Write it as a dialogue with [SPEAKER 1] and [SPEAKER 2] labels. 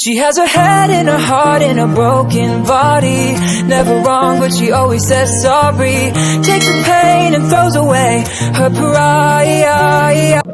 [SPEAKER 1] She has her head in her heart in a broken body. Never wrong, but she always says sorry. Takes the pain and throws away her pride.